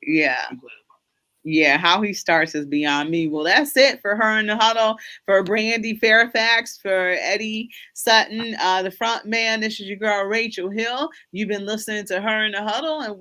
Yeah. I'm glad about that. Yeah, how he starts is beyond me. Well, that's it for Her in the Huddle, for Brandy Fairfax, for Eddie Sutton, the front man. This is your girl Rachel Hill. You've been listening to Her in the Huddle, and we